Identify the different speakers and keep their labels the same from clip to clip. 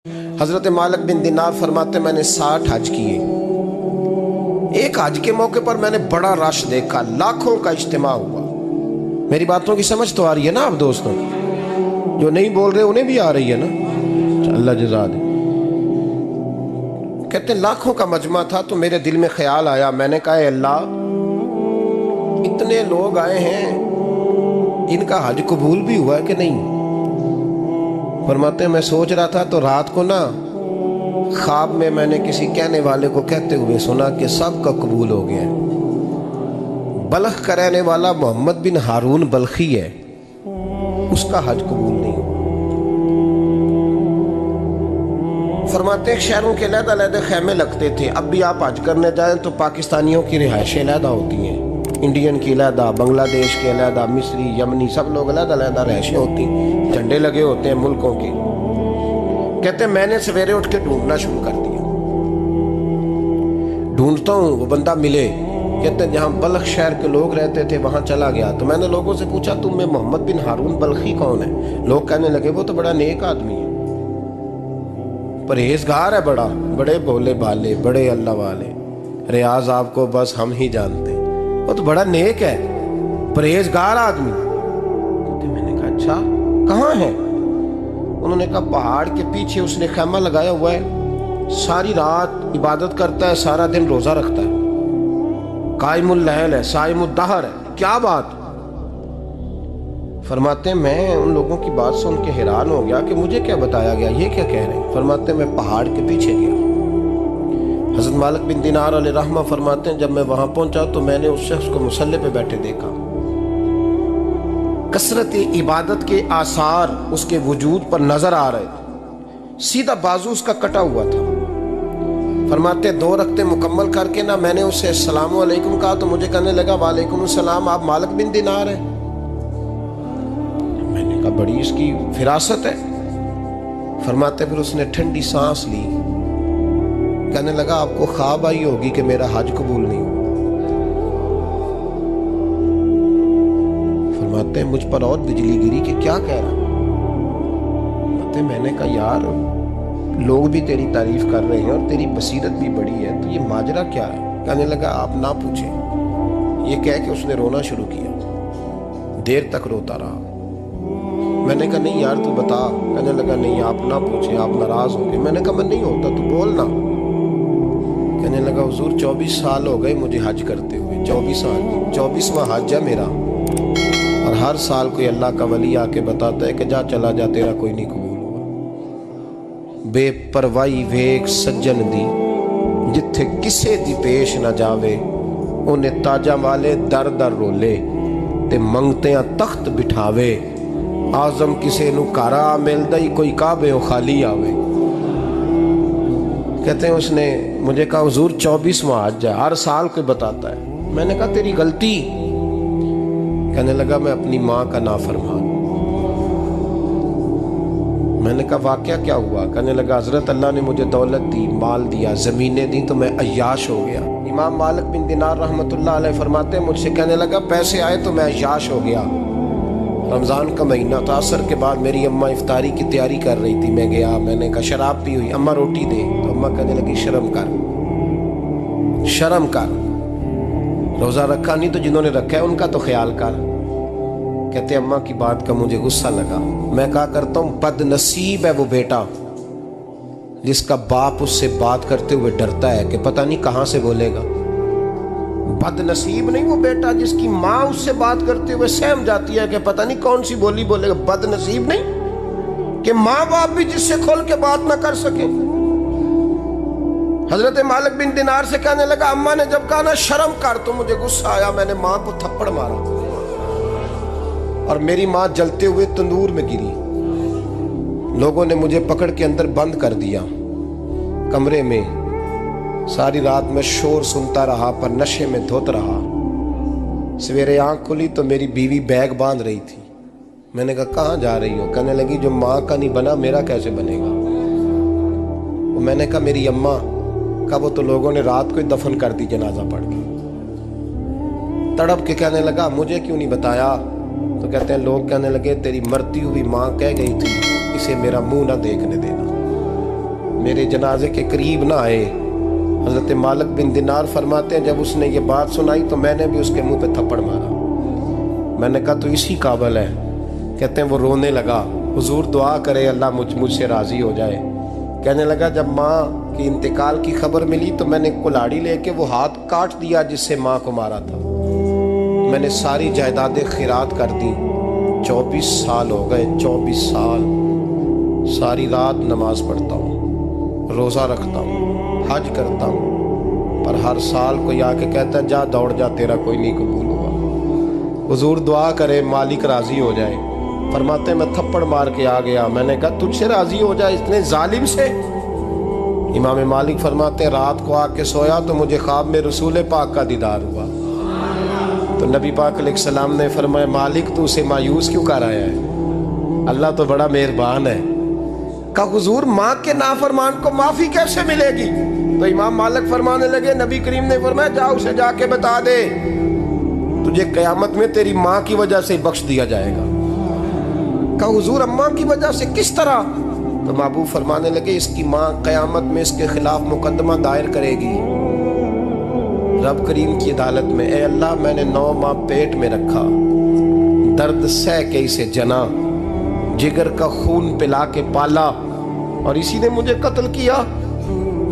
Speaker 1: حضرت مالک بن دینار فرماتے मैंने 60 हज किए। एक हज के मौके पर मैंने बड़ा रश देखा, लाखों का इज्तिमा हुआ। मेरी बातों की समझ तो आ रही है ना आप दोस्तों? जो नहीं बोल रहे उन्हें भी आ रही है ना? अल्लाह जज़ा दे। कहते हैं लाखों का मजमा था तो मेरे दिल में ख्याल आया, मैंने कहा अल्लाह इतने लोग आए हैं, इनका हज कबूल भी हुआ है कि नहीं? फरमाते मैं सोच रहा था तो रात को ना ख्वाब में मैंने किसी कहने वाले को कहते हुए सुना कि सब का कबूल हो गया है। बल्ख का रहने वाला मोहम्मद बिन हारून बल्खी है, उसका हज कबूल नहीं। फरमाते हैं शहरों के अलग-अलग खैमे लगते थे। अब भी आप हज करने जाएं तो पाकिस्तानियों की रिहाइशें अलग होती हैं, इंडियन की अलग, बांग्लादेश के अलग, मिस्री, यमनी, सब लोग अलग-अलग रिहाइशें होती, झंडे लगे होते हैं मुल्कों के। कहते मैंने सवेरे उठ के ढूंढना शुरू कर दिया, ढूंढता हूँ वो बंदा मिले। कहते जहाँ बल्ख शहर के लोग रहते थे वहां चला गया तो मैंने लोगों से पूछा तुम में मोहम्मद बिन हारून बल्खी कौन है? लोग कहने लगे वो तो बड़ा नेक आदमी है, परहेजगार है, बड़े भोले भाले, बड़े अल्लाह वाले, रियाज आपको बस हम ही जानते, वो तो बड़ा नेक है, परहेजगार आदमी। तो मैंने कहा अच्छा कहाँ है? उन्होंने कहा पहाड़ के पीछे उसने खैमा लगाया हुआ है, सारी रात इबादत करता है, सारा दिन रोजा रखता है, कायमुल लैल है, साइमुद दहर है। क्या बात? फरमाते मैं उन लोगों की बात सुन के हैरान हो गया कि मुझे क्या बताया गया, ये क्या कह रहे हैं? फरमाते मैं पहाड़ के पीछे गया। हज़रत मालिक बिन दीनार अलैहि रहमा फरमाते हैं जब मैं वहां पहुंचा तो मैंने उस शख्स को मुसल्ले पे बैठे देखा। कसरत इबादत के आसार उसके वजूद पर नजर आ रहे थे, सीधा बाजू उसका कटा हुआ था। फरमाते 2 रकते मुकम्मल करके ना मैंने उससे अस्सलामु अलैकुम कहा तो मुझे कहने लगा वालेकुम अस्सलाम, आप मालिक बिन दीनार हैं? मैंने कहा बड़ी इसकी फिरासत है। फरमाते फिर उसने ठंडी सांस ली, कहने लगा आपको ख्वाब आई होगी कि मेरा हज कबूल नहीं हुआ। फरमाते मुझ पर और बिजली गिरी कि क्या कह रहा? फरमाते मैंने कहा यार लोग भी तेरी तारीफ कर रहे हैं और तेरी बसीरत भी बड़ी है, तो ये माजरा क्या है? कहने लगा आप ना पूछें। ये कह के उसने रोना शुरू किया, देर तक रोता रहा। मैंने कहा नहीं यार तू बता। कहने लगा नहीं आप ना पूछें, आप नाराज हो गए। मैंने कहा मैं नहीं होता, तू बोल ना। कहने लगा हुजूर 24 साल हो गए मुझे हज करते हुए, 24वां हज है मेरा, और हर साल कोई अल्लाह का वली आके बताता है कि जा चला जा तेरा कोई नहीं कबूल हुआ। बेपरवाही वेख सज्जन दी जिथे किसे दी पेश ना जावे, उन्हें ताजा वाले दर दर रोले ते मंगतियां तख्त बिठावे, आजम किसे नु कारा मिलदा ही कोई काबे खाली आवे। कहते हैं उसने मुझे कहा हुजूर 24वां हज है, हर साल कोई बताता है। मैंने कहा तेरी गलती। कहने लगा मैं अपनी माँ का नाफरमान। मैंने कहा वाकया क्या हुआ? कहने लगा हजरत अल्लाह ने मुझे दौलत दी, माल दिया, जमीनें दी तो मैं अय्याश हो गया। इमाम मालिक बिन दीनार रहमतुल्लाह अलैह फरमाते हैं मुझसे कहने लगा पैसे आए तो मैं अय्याश हो गया। रमज़ान का महीना था, असर के बाद मेरी अम्मा इफ्तारी की तैयारी कर रही थी, मैं गया, मैंने कहा शराब पी हुई, अम्मा रोटी दे, तो अम्मा कहने लगी शर्म कर, शर्म कर, रोज़ा रखा नहीं तो जिन्होंने रखा है उनका तो ख्याल कर। कहते अम्मा की बात का मुझे गुस्सा लगा। मैं कहा करता हूँ बदनसीब है वो बेटा जिसका बाप उससे बात करते हुए डरता है कि पता नहीं कहाँ से बोलेगा। बदनसीब नहीं वो बेटा जिसकी माँ उससे बात करते हुए सहम जाती है कि पता नहीं कौन सी बोली बोलेगा। बदनसीब नहीं कि माँ बाप भी जिससे खोल के बात ना कर सके। हजरत मालिक बिन दीनार से कहने लगा अम्मा ने जब कहा ना शर्म कर तो मुझे गुस्सा आया, मैंने माँ को थप्पड़ मारा और मेरी माँ जलते हुए तंदूर में गिरी। लोगों ने मुझे पकड़ के अंदर बंद कर दिया कमरे में। सारी रात मैं शोर सुनता रहा पर नशे में धुत रहा। सवेरे आंख खुली तो मेरी बीवी बैग बांध रही थी। मैंने कहा कहाँ जा रही हो? कहने लगी जो माँ का नहीं बना मेरा कैसे बनेगा? वो मैंने कहा मेरी अम्मा का, वो तो लोगों ने रात को ही दफन कर दी जनाजा पढ़ के। तड़प के कहने लगा मुझे क्यों नहीं बताया? तो कहते हैं लोग कहने लगे तेरी मरती हुई माँ कह गई थी इसे मेरा मुंह ना देखने देना। میرے جنازے کے قریب نہ آئے۔ حضرت مالک بن دینار فرماتے ہیں جب اس نے یہ بات سنائی تو میں نے بھی اس کے منہ پہ تھپڑ مارا۔ میں نے کہا تو اسی قابل ہے۔ کہتے ہیں وہ رونے لگا، حضور دعا کرے اللہ مجھ سے راضی ہو جائے۔ کہنے لگا جب ماں کی انتقال کی خبر ملی تو میں نے کلاڑی لے کے وہ ہاتھ کاٹ دیا جس سے ماں کو مارا تھا۔ میں نے ساری جائیدادیں خیرات کر دی۔ 24 سال ہو گئے، 24 سال ساری رات نماز پڑھتا ہوں، روزہ رکھتا ہوں، حج کرتا ہوں، پر ہر سال کوئی آ کے کہتا ہے جا دوڑ جا تیرا کوئی نہیں قبول ہوا۔ حضور دعا کرے مالک راضی ہو جائے۔ فرماتے ہیں میں تھپڑ مار کے آ گیا، میں نے کہا تجھ سے راضی ہو جائے اتنے ظالم سے؟ امام مالک فرماتے ہیں رات کو آ کے سویا تو مجھے خواب میں رسول پاک کا دیدار ہوا۔ تو نبی پاک علیہ السلام نے فرمایا مالک تو اسے مایوس کیوں کر آیا ہے؟ اللہ تو بڑا مہربان ہے۔ کہا حضور ماں کے نافرمان کو معافی کیسے ملے گی؟ تو امام مالک فرمانے لگے نبی کریم نے فرمایا جا اسے جا کے بتا دے تجھے قیامت میں تیری ماں کی وجہ سے بخش دیا جائے گا۔ کہا حضور اماں کی وجہ سے کس طرح؟ تو محبوب فرمانے لگے اس کی ماں قیامت میں اس کے خلاف مقدمہ دائر کرے گی رب کریم کی عدالت میں، اے اللہ میں نے 9 ماہ پیٹ میں رکھا، درد سہ کے اسے جنا، جگر کا خون پلا کے پالا اور اسی نے مجھے قتل کیا۔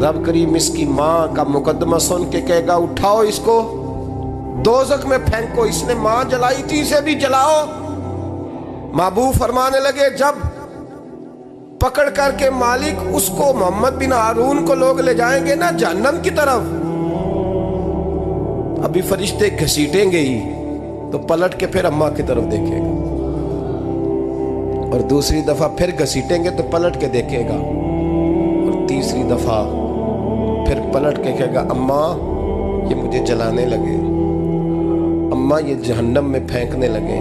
Speaker 1: رب کریم اس کی ماں کا مقدمہ سن کے کہے گا اٹھاؤ اس کو دوزخ میں پھینکو، اس نے ماں جلائی تھی اسے بھی جلاؤ۔ محبوب فرمانے لگے جب پکڑ کر کے مالک اس کو محمد بن ہارون کو لوگ لے جائیں گے نا جہنم کی طرف، ابھی فرشتے گھسیٹیں گے ہی تو پلٹ کے پھر اماں کی طرف دیکھے گا اور دوسری دفعہ پھر گھسیٹیں گے تو پلٹ کے دیکھے گا اور تیسری دفعہ پھر پلٹ کے کہے گا اماں یہ مجھے جلانے لگے، اماں یہ جہنم میں پھینکنے لگے۔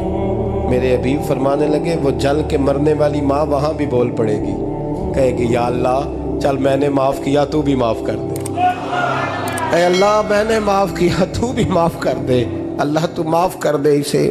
Speaker 1: میرے حبیب فرمانے لگے وہ جل کے مرنے والی ماں وہاں بھی بول پڑے گی، کہے گی یا اللہ چل میں نے معاف کیا تو بھی معاف کر دے، اے اللہ میں نے معاف کیا تو بھی معاف کر دے، اللہ تو معاف کر دے اسے۔